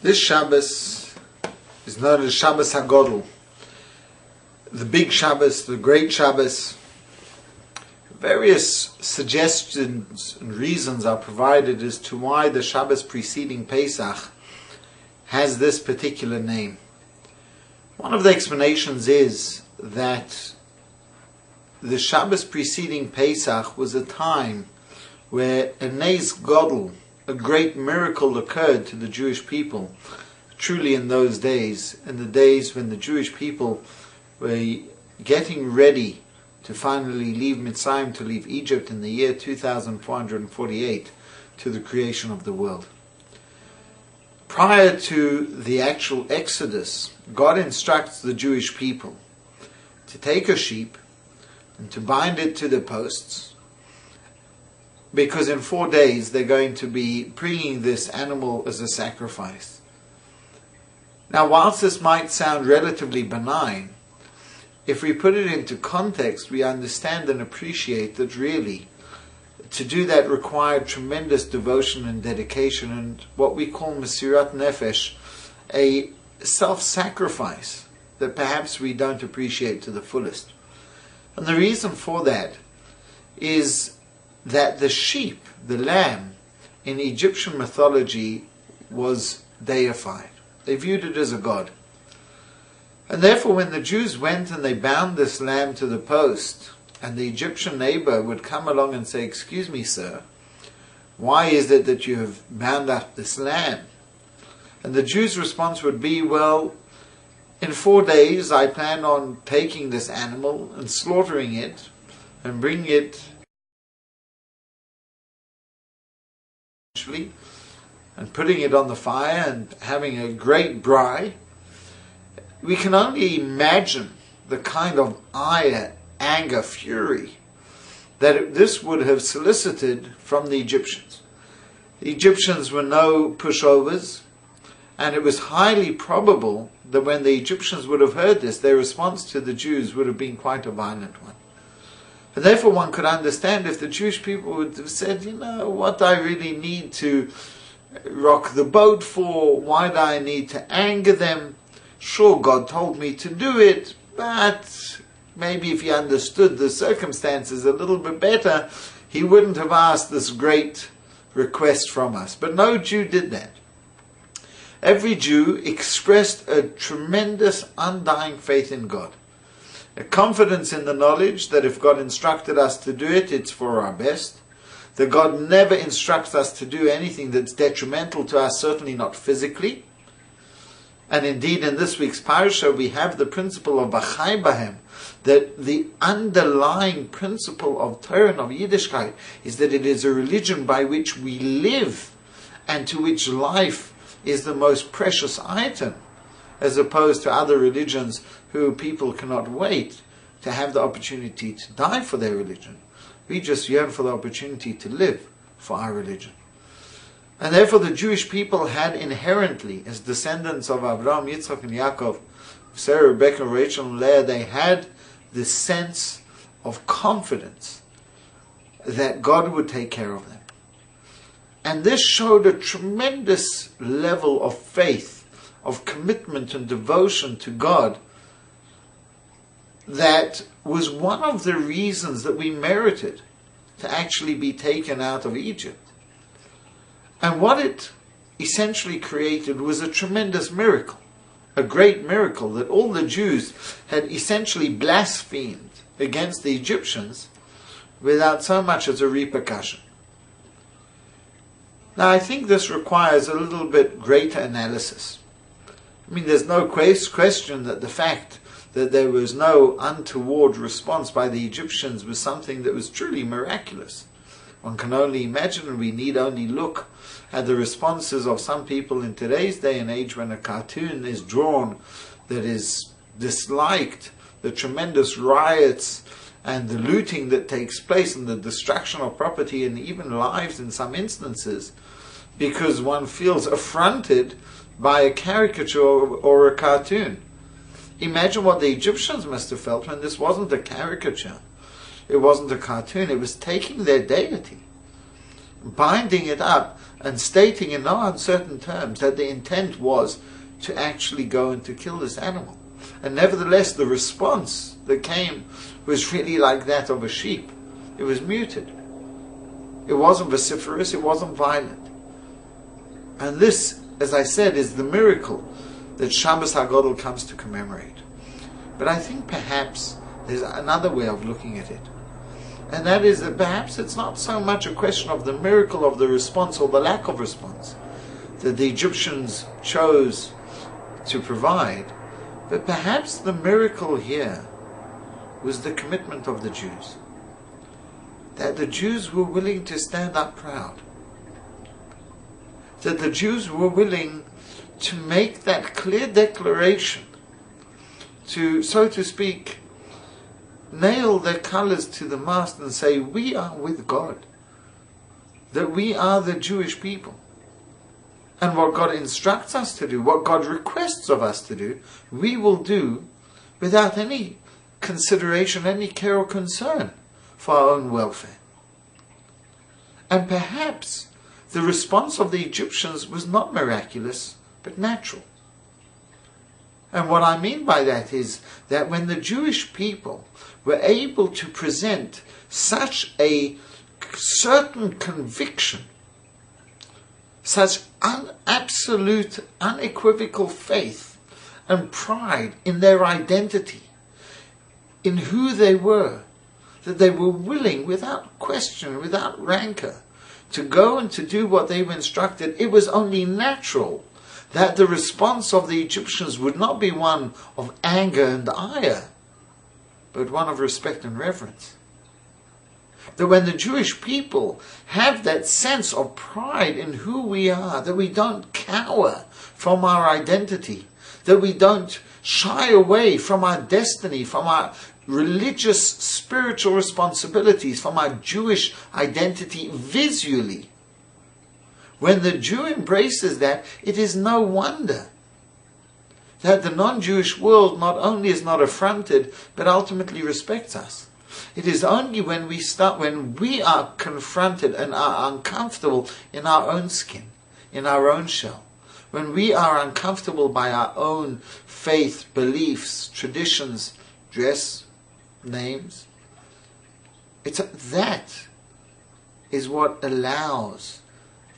This Shabbos is known as Shabbas Hagadol, the big Shabbos, the great Shabbos. Various suggestions and reasons are provided as to why the Shabbos preceding Pesach has this particular name. One of the explanations is that the Shabbos preceding Pesach was a time where a Nes Gadol, a great miracle, occurred to the Jewish people. Truly in those days, in the days when the Jewish people were getting ready to finally leave Mitzrayim, to leave Egypt in the year 2448, to the creation of the world. Prior to the actual Exodus, God instructs the Jewish people to take a sheep and to bind it to the posts, because in 4 days they're going to be bringing this animal as a sacrifice. Now, whilst this might sound relatively benign, if we put it into context, we understand and appreciate that really to do that required tremendous devotion and dedication and what we call Mesirat Nefesh, a self-sacrifice that perhaps we don't appreciate to the fullest. And the reason for that is that the sheep, the lamb, in Egyptian mythology was deified. They viewed it as a god. And therefore when the Jews went and they bound this lamb to the post, and the Egyptian neighbor would come along and say, "Excuse me, sir, why is it that you have bound up this lamb?" And the Jews' response would be, "Well, in 4 days I plan on taking this animal and slaughtering it and bringing it and putting it on the fire and having a great braai." We can only imagine the kind of ire, anger, fury that this would have solicited from the Egyptians. The Egyptians were no pushovers, and it was highly probable that when the Egyptians would have heard this, their response to the Jews would have been quite a violent one. And therefore one could understand if the Jewish people would have said, what do I really need to rock the boat for? Why do I need to anger them? Sure, God told me to do it, but maybe if he understood the circumstances a little bit better, he wouldn't have asked this great request from us. But no Jew did that. Every Jew expressed a tremendous undying faith in God. A confidence in the knowledge that if God instructed us to do it, it's for our best. That God never instructs us to do anything that's detrimental to us, certainly not physically. And indeed, in this week's parasha, we have the principle of Bachai Bahem, that the underlying principle of Torah and of Yiddishkeit is that it is a religion by which we live and to which life is the most precious item, as opposed to other religions who people cannot wait to have the opportunity to die for their religion. We just yearn for the opportunity to live for our religion. And therefore the Jewish people had inherently, as descendants of Abraham, Yitzchak and Yaakov, Sarah, Rebecca, Rachel and Leah, they had this sense of confidence that God would take care of them. And this showed a tremendous level of faith, of commitment and devotion to God, that was one of the reasons that we merited to actually be taken out of Egypt. And what it essentially created was a tremendous miracle, a great miracle that all the Jews had essentially blasphemed against the Egyptians without so much as a repercussion. Now I think this requires a little bit greater analysis. I mean, there's no question that the fact that there was no untoward response by the Egyptians was something that was truly miraculous. One can only imagine, and we need only look at the responses of some people in today's day and age when a cartoon is drawn that is disliked, the tremendous riots and the looting that takes place and the destruction of property and even lives in some instances, because one feels affronted by a caricature or a cartoon. Imagine what the Egyptians must have felt when this wasn't a caricature. It wasn't a cartoon. It was taking their deity, binding it up and stating in no uncertain terms that the intent was to actually go and to kill this animal. And nevertheless, the response that came was really like that of a sheep. It was muted. It wasn't vociferous, it wasn't violent. And this, as I said, is the miracle that Shabbas Hagadol comes to commemorate. But I think perhaps there's another way of looking at it. And that is that perhaps it's not so much a question of the miracle of the response or the lack of response that the Egyptians chose to provide, but perhaps the miracle here was the commitment of the Jews. That the Jews were willing to stand up proud. That the Jews were willing to make that clear declaration, to, so to speak, nail their colors to the mast and say, we are with God. That we are the Jewish people. And what God instructs us to do, what God requests of us to do, we will do without any consideration, any care or concern for our own welfare. And perhaps the response of the Egyptians was not miraculous, but natural. And what I mean by that is that when the Jewish people were able to present such a certain conviction, such absolute, unequivocal faith and pride in their identity, in who they were, that they were willing, without question, without rancor, to go and to do what they were instructed, it was only natural that the response of the Egyptians would not be one of anger and ire, but one of respect and reverence. That when the Jewish people have that sense of pride in who we are, that we don't cower from our identity, that we don't shy away from our destiny, from our religious, spiritual responsibilities, from our Jewish identity visually. When the Jew embraces that, it is no wonder that the non-Jewish world not only is not affronted, but ultimately respects us. It is only when we are confronted and are uncomfortable in our own skin, in our own shell, when we are uncomfortable by our own faith, beliefs, traditions, dress, names, that is what allows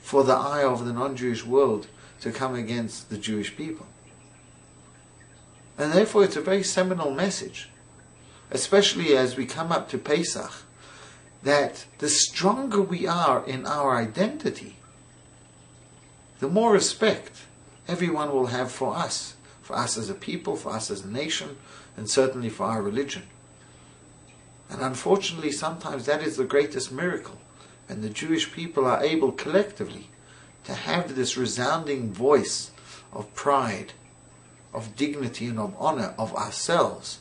for the eye of the non-Jewish world to come against the Jewish people. And therefore it's a very seminal message, especially as we come up to Pesach, that the stronger we are in our identity, the more respect everyone will have for us as a people, for us as a nation, and certainly for our religion. And unfortunately, sometimes that is the greatest miracle, and the Jewish people are able collectively to have this resounding voice of pride, of dignity and of honor of ourselves.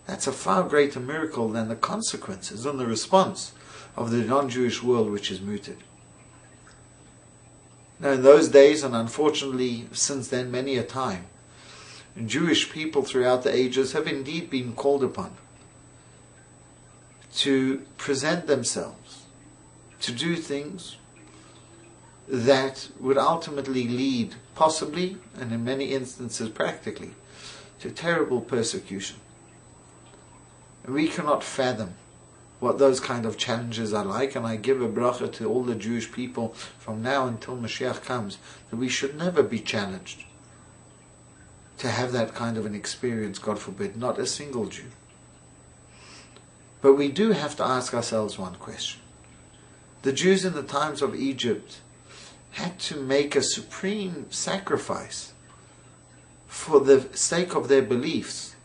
That's a far greater miracle than the consequences and the response of the non-Jewish world which is muted. Now in those days, and unfortunately since then many a time, Jewish people throughout the ages have indeed been called upon to present themselves, to do things that would ultimately lead, possibly, and in many instances practically, to terrible persecution. And we cannot fathom what those kind of challenges are like, and I give a bracha to all the Jewish people from now until Mashiach comes, that we should never be challenged to have that kind of an experience, God forbid, not a single Jew. But we do have to ask ourselves one question. The Jews in the times of Egypt had to make a supreme sacrifice for the sake of their beliefs,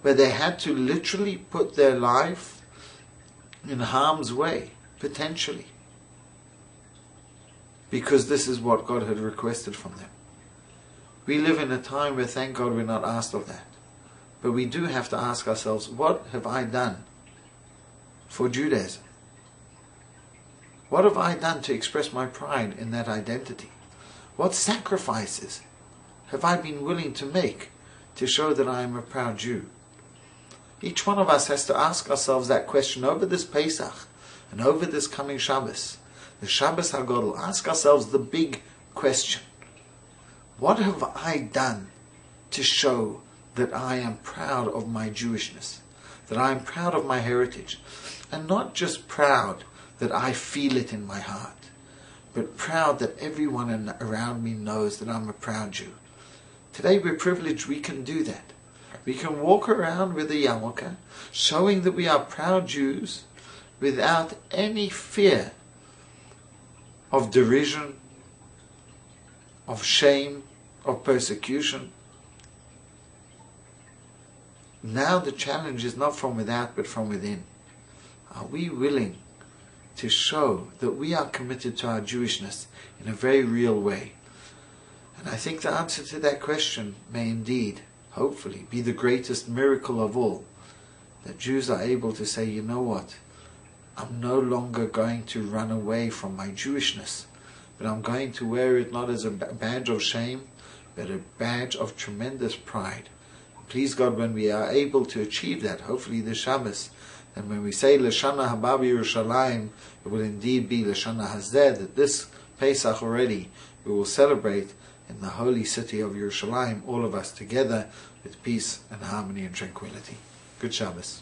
where they had to literally put their life in harm's way, potentially, because this is what God had requested from them. We live in a time where, thank God, we're not asked of that. But we do have to ask ourselves, what have I done for Judaism? What have I done to express my pride in that identity? What sacrifices have I been willing to make to show that I am a proud Jew? Each one of us has to ask ourselves that question over this Pesach and over this coming Shabbos, the Shabbas Hagadol, ask ourselves the big question. What have I done to show that I am proud of my Jewishness, that I am proud of my heritage, and not just proud that I feel it in my heart, but proud that everyone around me knows that I'm a proud Jew. Today we're privileged, we can do that. We can walk around with a yarmulke, showing that we are proud Jews without any fear of derision, of shame, of persecution. Now the challenge is not from without but from within. Are we willing to show that we are committed to our Jewishness in a very real way? And I think the answer to that question may indeed, hopefully, be the greatest miracle of all. That Jews are able to say, you know what, I'm no longer going to run away from my Jewishness, but I'm going to wear it not as a badge of shame, but a badge of tremendous pride. Please God, when we are able to achieve that, hopefully this Shabbos, and when we say L'Shana Haba Yerushalayim, it will indeed be L'Shana Hazeh, that this Pesach already we will celebrate in the holy city of Yerushalayim, all of us together with peace and harmony and tranquility. Good Shabbos.